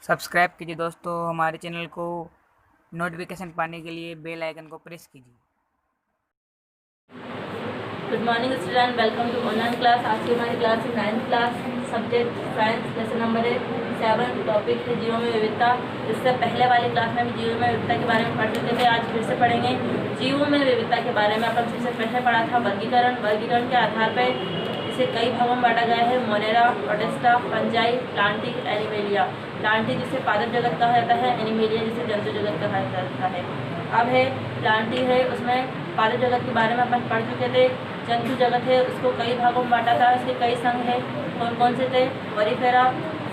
Subscribe कीजिए दोस्तों हमारे चैनल को। नोटिफिकेशन पाने के लिए बेल आइकन को प्रेस कीजिए। Good morning student, welcome to online class. आज की हमारी क्लास है 9th class, subject science, lesson number 7। Topic है जीवों में विविधता। इससे पहले वाली क्लास में भी जीवों में विविधता के बारे में पढ़ चुके थे। आज फिर से पढ़ेंगे जीवों में विविधता के बारे में। अपन सबसे पहले पढ़ा था वर्गीकरण के आधार पर इसे कई भागों में बांटा गया है। Monera, protista, fungi, plantae, animalia. Plantae जिसे पादप जगत कहा जाता है, एनिमेलिया जिसे जंतु जगत कहा जाता है। अब है प्लांटिक है, उसमें पादप जगत के बारे में अपन पढ़ चुके थे। जंतु जगत है, उसको कई भागों में बांटा था। इसके कई संघ है, कौन कौन से थे? Porifera,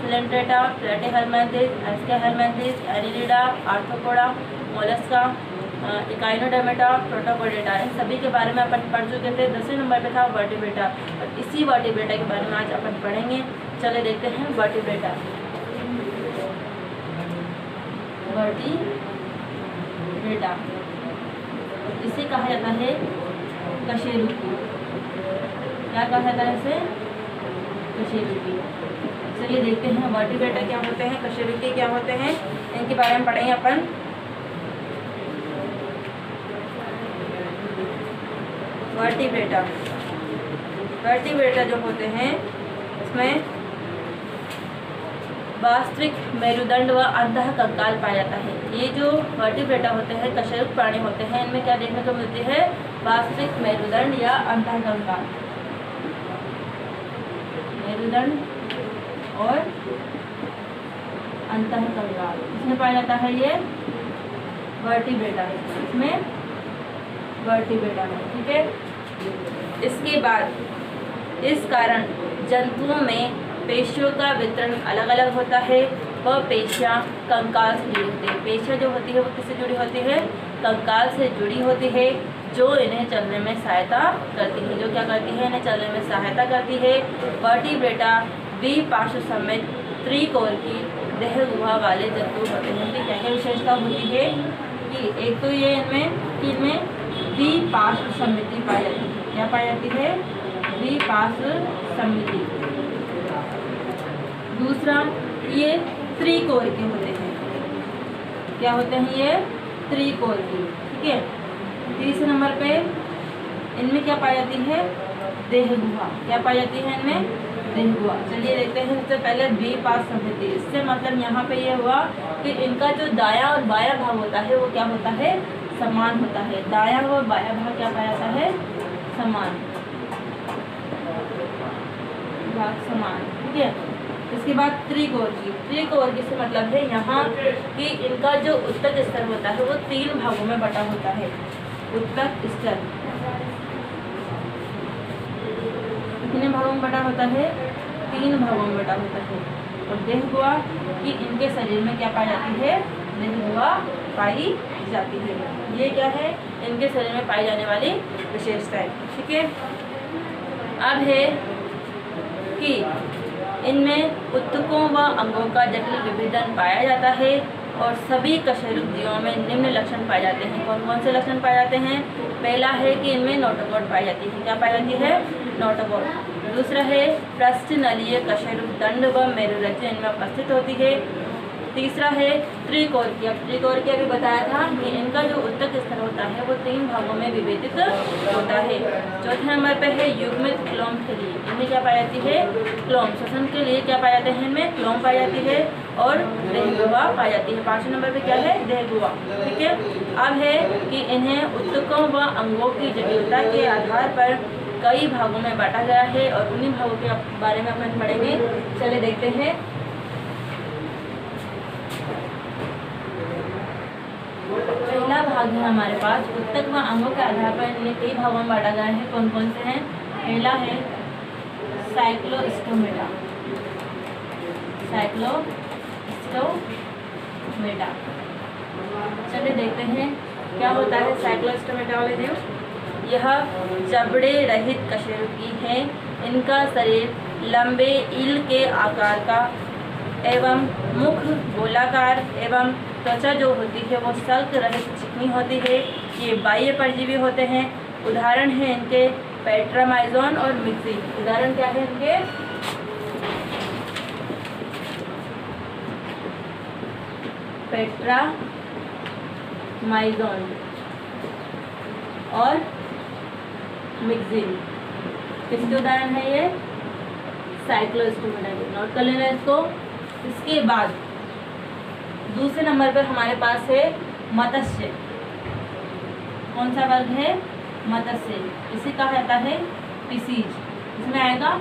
coelenterata, platyhelminthes, aschelminthes, annelida, arthropoda, mollusca, echinodermata, protochordata. इन सभी के बारे में अपन पढ़ चुके थे। 10वें नंबर पे था वर्टिब्रेटा, और इसी वर्टिब्रेटा के बारे में आज अपन पढ़ेंगे। चले देखते हैं वर्टिब्रेटा। वर्टिब्रेटा इसे कहा जाता है कशेरुकी। क्या कहा जाता है इसे? कशेरुकी। चलिए देखते हैं वर्टिब्रेटा क्या होते हैं, कशेरुकी क्या होते हैं, इनके बारे में पढ़ेंगे अपन। वर्टिब्रेटा जो होते हैं इसमें वास्तविक मेरुदंड व अंतः कंकाल पाया जाता है। ये जो वर्टिब्रेटा होते हैं, कशेरुक प्राणी होते हैं, इनमें क्या देखने को मिलती है? वास्तविक मेरुदंड या अंतः कंकाल। मेरुदंड और अंतः कंकाल इसमें पाया जाता है ये वर्टिब्रेटा, इसमें वर्टिब्रेटा में। ठीक है, इसके बाद इस कारण जंतुओं में पेशियों का वितरण अलग अलग होता है। वह पेशियाँ कंकाल से जुड़ी होती है। पेशियाँ जो होती है वो किससे जुड़ी होती है? कंकाल से जुड़ी होती है, जो इन्हें चलने में सहायता करती है। जो क्या करती है? इन्हें चलने में सहायता करती है। वर्टिब्रेटा द्विपार्श्व समेत त्रिकोर की देह गुहा वाले जंतु होते हैं। इनकी क्या क्या विशेषता होती है? कि एक तो ये इनमें द्विपार्श्व समिति पाई जाती है। क्या पाई जाती है? द्विपार्श्व समिति। दूसरा, ये त्रिकोर के होते हैं। क्या होते हैं ये? त्रिकोर की। ठीक है। तीसरे नंबर पे इनमें क्या पाई जाती है? देह गुहा। क्या पाई जाती है इनमें? देह गुहा। चलिए देखते हैं। सबसे पहले द्विपार्श्व समिति। इससे मतलब यहाँ पे ये हुआ कि इनका जो दायां और बायां भाग होता है वो क्या होता है? समान होता है। दायां और बायां भाग क्या पाया जाता है? समान भाग, समान। ठीक है। इसके बाद त्रिकोर की से मतलब है यहाँ कि इनका जो उत्तक स्तर होता है वो 3 भागों में बटा होता है। उत्तक स्तर कितने भागों में बटा होता है? 3 भागों में बटा होता है। और देह गुहा कि इनके शरीर में क्या पाई जाती है? देह गुहा पाई जाती है। ये क्या है? इनके शरीर में पाई जाने वाली विशेषता है। ठीक है। अब है कि इनमें उत्तकों व अंगों का जटिल विभेदन पाया जाता है। और सभी कशेरुक जीवों में निम्न लक्षण पाए जाते हैं। कौन कौन से लक्षण पाए जाते हैं? पहला है कि इनमें नोटोकॉट पाई जाती है। क्या पाई जाती है? नोटोकॉट। दूसरा है पृष्ठनलीय कशेरुक दंड व मेरुरज्जु इनमें उपस्थित होती है। तीसरा है त्रिकोरकीय। त्रिकोरकीय भी बताया था कि इनका जो उत्तक स्तर होता है वो 3 भागों में विभेदित होता है। चौथे नंबर पर है युग्मित क्लोम थैली। इनमें क्या पाई जाती है? क्लोम। श्वसन के लिए क्या पाई जाते हैं? इनमें क्लोम पाई जाती है और देह गुहा पाई जाती है। 5वें नंबर पे क्या है? देह गुहा। ठीक है। अब है कि इन्हें उत्तकों व अंगों की जटिलता के आधार पर कई भागों में बांटा गया है, और उन्हीं भागों के बारे में अपन पढ़ेंगे। चले देखते हैं। पहला भाग है हमारे पास उत्तक व अंगों के आधार पर इन्हें कई भागों में बांटा गया है। कौन कौन से हैं? पहला है साइक्लोस्टोमेटा। चलिए देखते हैं क्या होता है साइक्लोस्टोमेटा वाले जीव। यह जबड़े रहित कशेरुकी है। इनका शरीर लंबे ईल के आकार का एवं मुख गोलाकार एवं त्वचा जो होती है वो सल्क रहित चिकनी होती है। ये बाह्य परजीवी होते हैं। उदाहरण है इनके पेट्रामाइजोन और मिक्सी। उदाहरण क्या है इनके? पेट्रामाइजोन और मिक्सिन। किसके उदाहरण है ये? साइक्लोस्टोमेटा के। नोट कर लेना इसको। इसके बाद दूसरे नंबर पर हमारे पास है मत्स्य। कौन सा वर्ग है? मत्स्य। इसे कहा जाता है फिशीज। इसमें आएगा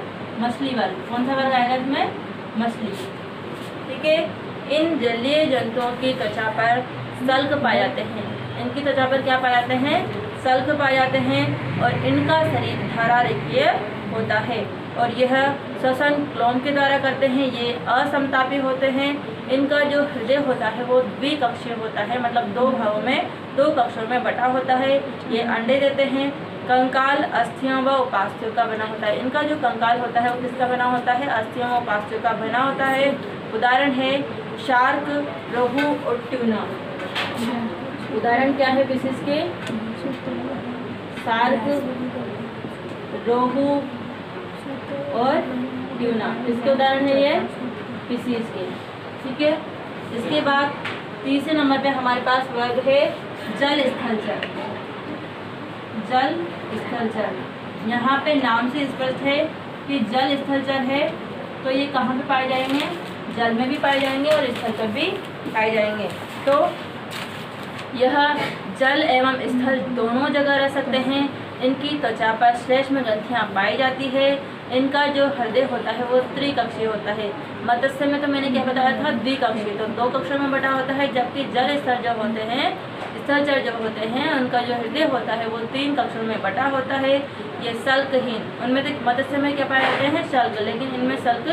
मछली वर्ग। कौन सा वर्ग आएगा इसमें? मछली। ठीक है। इन जलीय जंतुओं की त्वचा पर सल्क पाए जाते हैं। इनकी त्वचा पर क्या पाए जाते हैं? सल्क पाए जाते हैं और इनका शरीर धारारेखीय होता है और यह श्वसन क्लोम के द्वारा करते हैं। ये असमतापी होते हैं। इनका जो हृदय होता है वो द्विकक्षीय होता है, मतलब दो भागों में, दो कक्षों में बटा होता है। ये अंडे देते हैं। कंकाल अस्थियों व उपास्थ्यों का बना होता है। इनका जो कंकाल होता है वो किसका बना होता है? अस्थियों व उपास्थ्यों का बना होता है। उदाहरण है शार्क, रोहू और ट्यूना। उदाहरण क्या है फिशिस के? शार्क, रोहू और ट्यूना। इसके उदाहरण है ये फिशिस के। ठीक है। इसके बाद तीसरे नंबर पे हमारे पास वर्ग है जल स्थलचर। जल स्थलचर, यहाँ पे नाम से स्पष्ट है कि जल स्थलचर है, तो ये कहाँ पे पाए जाएंगे? जल में भी पाए जाएंगे और स्थल पर भी पाए जाएंगे। तो यह जल एवं स्थल दोनों जगह रह सकते हैं। इनकी त्वचा पर श्लेष्म ग्रंथियाँ पाई जाती है। इनका जो हृदय होता है वो त्रिकक्षीय होता है। मत्स्य में तो मैंने क्या बताया था? द्विकक्षीय, तो दो कक्षों में बटा होता है। जबकि जल स्थल जब होते हैं, स्थलचर जब होते हैं, उनका जो हृदय होता है वो 3 कक्षों में बटा होता है। ये सल्कहीन, उनमें तो मत्स्य में क्या पाए जाते हैं? सल्क, लेकिन इनमें सल्क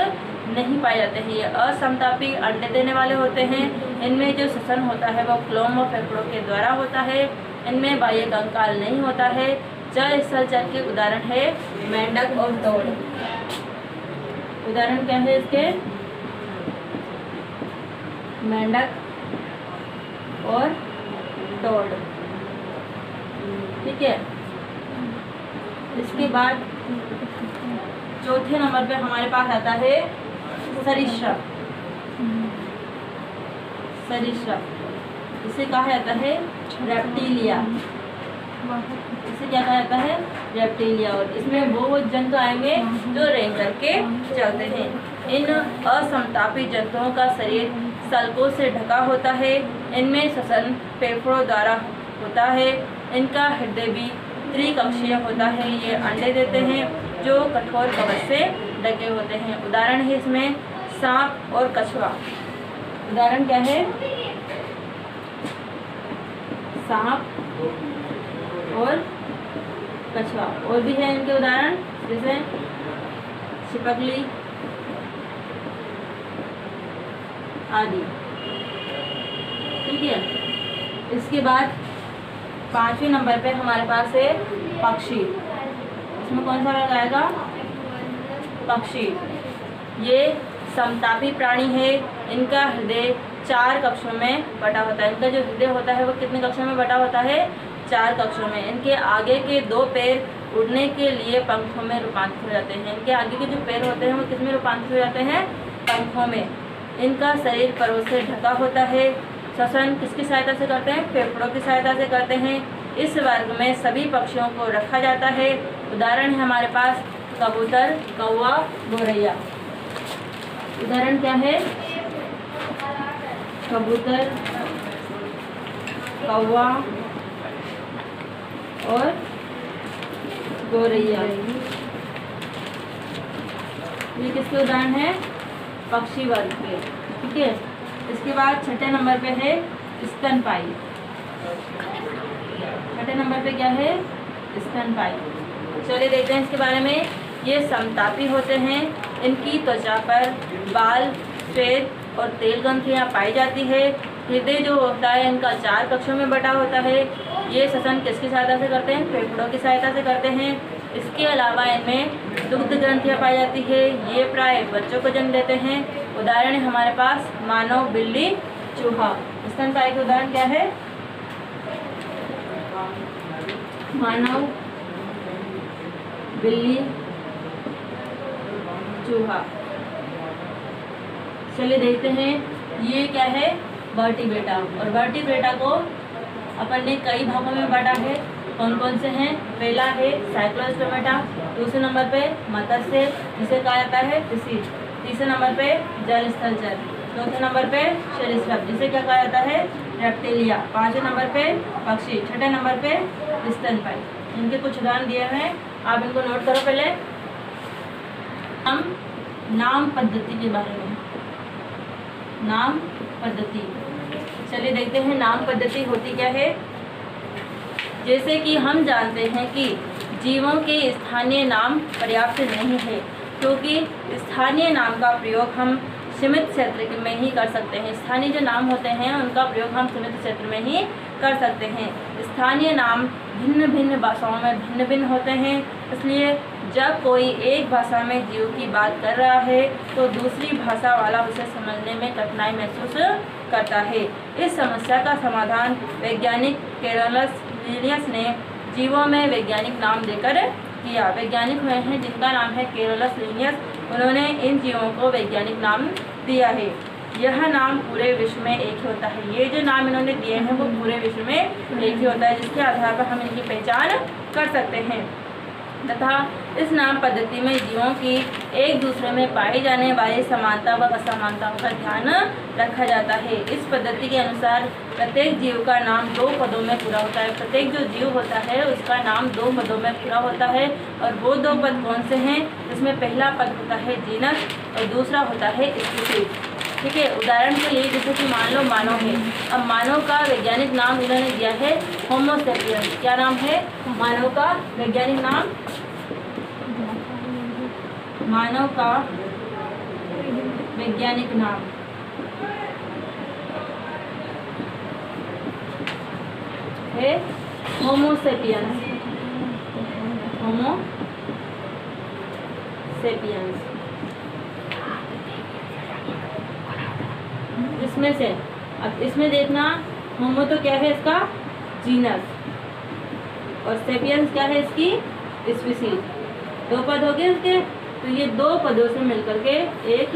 नहीं पाए जाते हैं। ये असमतापी अंडे देने वाले होते हैं। इनमें जो श्वसन होता है वो क्लोम व फेफड़ों के द्वारा होता है। इनमें बाह्य कंकाल नहीं होता है। जल स्थलचर के उदाहरण है मेंढक और तोड़। उदाहरण क्या है इसके? मेंढक और तोड़। ठीक है। इसके बाद चौथे नंबर पे हमारे पास आता है सरीसृप। सरीसृप, इसे कहा जाता है रेप्टिलिया। इसे क्या कहा जाता है? रेप्टिलिया। और इसमें वो जंतु आएंगे जो रेंग करके चलते हैं। इन असमतापी जंतुओं का शरीर सल्कों से ढका होता है। इनमें श्वसन फेफड़ों द्वारा होता है। इनका हृदय भी त्रिकक्षीय होता है। ये अंडे देते हैं जो कठोर कवच से ढके होते हैं। उदाहरण है इसमें सांप और कछुआ। उदाहरण क्या है? सांप और कछुआ। और भी है इनके उदाहरण, जैसे छिपकली आदि। ठीक है। इसके बाद 5वें नंबर पे हमारे पास है पक्षी। इसमें कौन सा वर्ग आएगा? पक्षी। ये समतापी प्राणी है। इनका हृदय 4 कक्षों में बटा होता है। इनका जो हृदय होता है वो कितने कक्षों में बटा होता है? 4 कक्षों में। इनके आगे के 2 पैर उड़ने के लिए पंखों में रूपांतरित हो जाते हैं। इनके आगे के जो पैर होते हैं वो किस में रूपांतरित हो जाते हैं? पंखों में। इनका शरीर परों से ढका होता है। श्वसन किसकी सहायता से करते हैं? फेफड़ों की सहायता से करते हैं। इस वर्ग में सभी पक्षियों को रखा जाता है। उदाहरण है हमारे पास कबूतर, कौवा, गौरैया। उदाहरण क्या है? कबूतर, कौवा और गौरैया। ये किसके उदाहरण है? पक्षी वर्ग के। ठीक है। इसके बाद 6ठे नंबर पे है स्तनपायी। 6ठे नंबर पे क्या है? स्तनपायी। चलिए देखते हैं इसके बारे में। ये समतापी होते हैं। इनकी त्वचा पर बाल, श्वेत और तेल ग्रंथियाँ पाई जाती है। हृदय जो होता है इनका 4 कक्षों में बटा होता है। ये श्वसन किसकी सहायता से करते हैं? फेफड़ों की सहायता से करते हैं। इसके अलावा इनमें दुग्ध ग्रंथियाँ पाई जाती है। ये प्राय बच्चों को जन्म देते हैं। उदाहरण है हमारे पास मानव, बिल्ली, चूहा। स्तनपायी के उदाहरण क्या है? मानव, बिल्ली, चूहा। चलिए देखते हैं ये क्या है? वर्टिब्रेटा। और वर्टिब्रेटा को अपन ने कई भागों में बांटा है। कौन कौन से हैं? पहला है साइक्लोस्टोमेटा, दूसरे नंबर पे मत्स्य जिसे कहा जाता है फिशी, तीसरे नंबर पे जल स्थलचर, चौथे नंबर पे सरीसृप जिसे क्या कहा जाता है रेप्टिलिया, पांचवें नंबर पे पक्षी, छठे नंबर पे स्तनपायी। इनके कुछ उदाहरण दिए हैं, आप इनको नोट करो। पहले हम नाम पद्धति के बारे में, नाम पद्धति, चलिए देखते हैं नाम पद्धति होती क्या है। जैसे कि हम जानते हैं कि जीवों के स्थानीय नाम पर्याप्त नहीं है, क्योंकि स्थानीय नाम का प्रयोग हम सीमित क्षेत्र में ही कर सकते हैं। स्थानीय जो नाम होते हैं उनका प्रयोग हम सीमित क्षेत्र में ही कर सकते हैं। स्थानीय नाम भिन्न भिन्न भाषाओं में भिन्न भिन्न होते हैं, इसलिए जब कोई एक भाषा में जीव की बात कर रहा है तो दूसरी भाषा वाला उसे समझने में कठिनाई महसूस करता है। इस समस्या का समाधान वैज्ञानिक कैरोलस लिनियस ने जीवों में वैज्ञानिक नाम देकर किया। वैज्ञानिक हुए हैं जिनका नाम है कैरोलस लिनियस, उन्होंने इन जीवों को वैज्ञानिक नाम दिया है। यह नाम पूरे विश्व में एक ही होता है। ये जो नाम इन्होंने दिए हैं वो पूरे विश्व में एक ही होता है, जिसके आधार पर हम इनकी पहचान कर सकते हैं। तथा इस नाम पद्धति में जीवों की एक दूसरे में पाई जाने वाली समानता व असमानताओं का ध्यान रखा जाता है। इस पद्धति के अनुसार प्रत्येक जीव का नाम 2 पदों में पूरा होता है। प्रत्येक जो जीव होता है उसका नाम 2 पदों में पूरा होता है, और वो 2 पद कौन से हैं? इसमें पहला पद होता है जीनस और दूसरा होता है स्पीशीज। ठीक है, उदाहरण के लिए जैसे कि मान लो मानव है। अब मानव का वैज्ञानिक नाम इन्होंने दिया है होमो सेपियंस। क्या नाम है मानव का वैज्ञानिक नाम? मानव का वैज्ञानिक नाम है होमो सेपियंस। होमो सेपियंस, इसमें से अब इसमें देखना, होमो तो क्या है इसका जीनस, और सेपियंस क्या है इसकी स्पीशीज। 2 पद हो गए इसके, तो ये 2 पदों से मिलकर के एक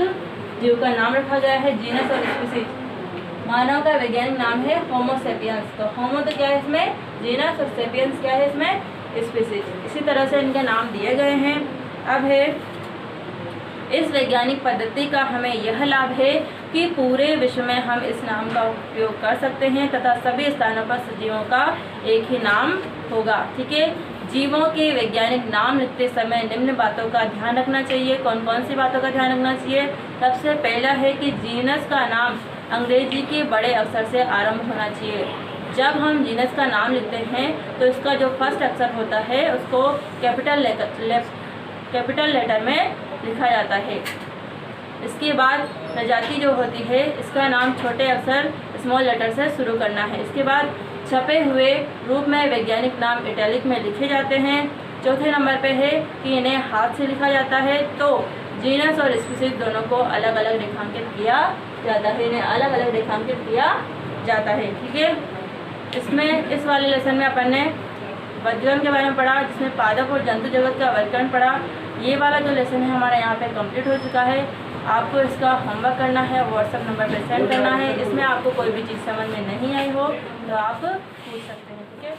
जीव का नाम रखा गया है, जीनस और स्पीशीज। मानव का वैज्ञानिक नाम है होमो सेपियंस। तो होमो तो क्या है इसमें जीनस, और सेपियंस क्या है इसमें स्पीशीज। इसी तरह से इनके नाम दिए गए हैं। अब है इस वैज्ञानिक पद्धति का हमें यह लाभ है कि पूरे विश्व में हम इस नाम का उपयोग कर सकते हैं तथा सभी स्थानों पर सजीवों का एक ही नाम होगा। ठीक है, जीवों के वैज्ञानिक नाम लिखते समय निम्न बातों का ध्यान रखना चाहिए। कौन कौन सी बातों का ध्यान रखना चाहिए? सबसे पहला है कि जीनस का नाम अंग्रेजी के बड़े अक्षर से आरंभ होना चाहिए। जब हम जीनस का नाम लिखते हैं तो इसका जो फर्स्ट अक्षर होता है उसको कैपिटल लेटर में लिखा जाता है। इसके बाद प्रजाति जो होती है इसका नाम छोटे अक्षर स्मॉल लेटर से शुरू करना है। इसके बाद छपे हुए रूप में वैज्ञानिक नाम इटैलिक में लिखे जाते हैं। चौथे नंबर पे है कि इन्हें हाथ से लिखा जाता है। तो जीनस और स्पीशीज दोनों को अलग अलग रेखांकित किया जाता है, इन्हें अलग अलग रेखांकित किया जाता है। ठीक है, इसमें इस वाले लेसन में अपन ने वर्गीकरण के बारे में पढ़ा, जिसमें पादप और जंतु जगत का वर्गीकरण पढ़ा। ये वाला जो लेसन है हमारा यहाँ पे कंप्लीट हो चुका है। आपको इसका होमवर्क करना है, व्हाट्सएप नंबर पे सेंड करना है। इसमें आपको कोई भी चीज़ समझ में नहीं आई हो तो आप पूछ सकते हैं। ठीक है।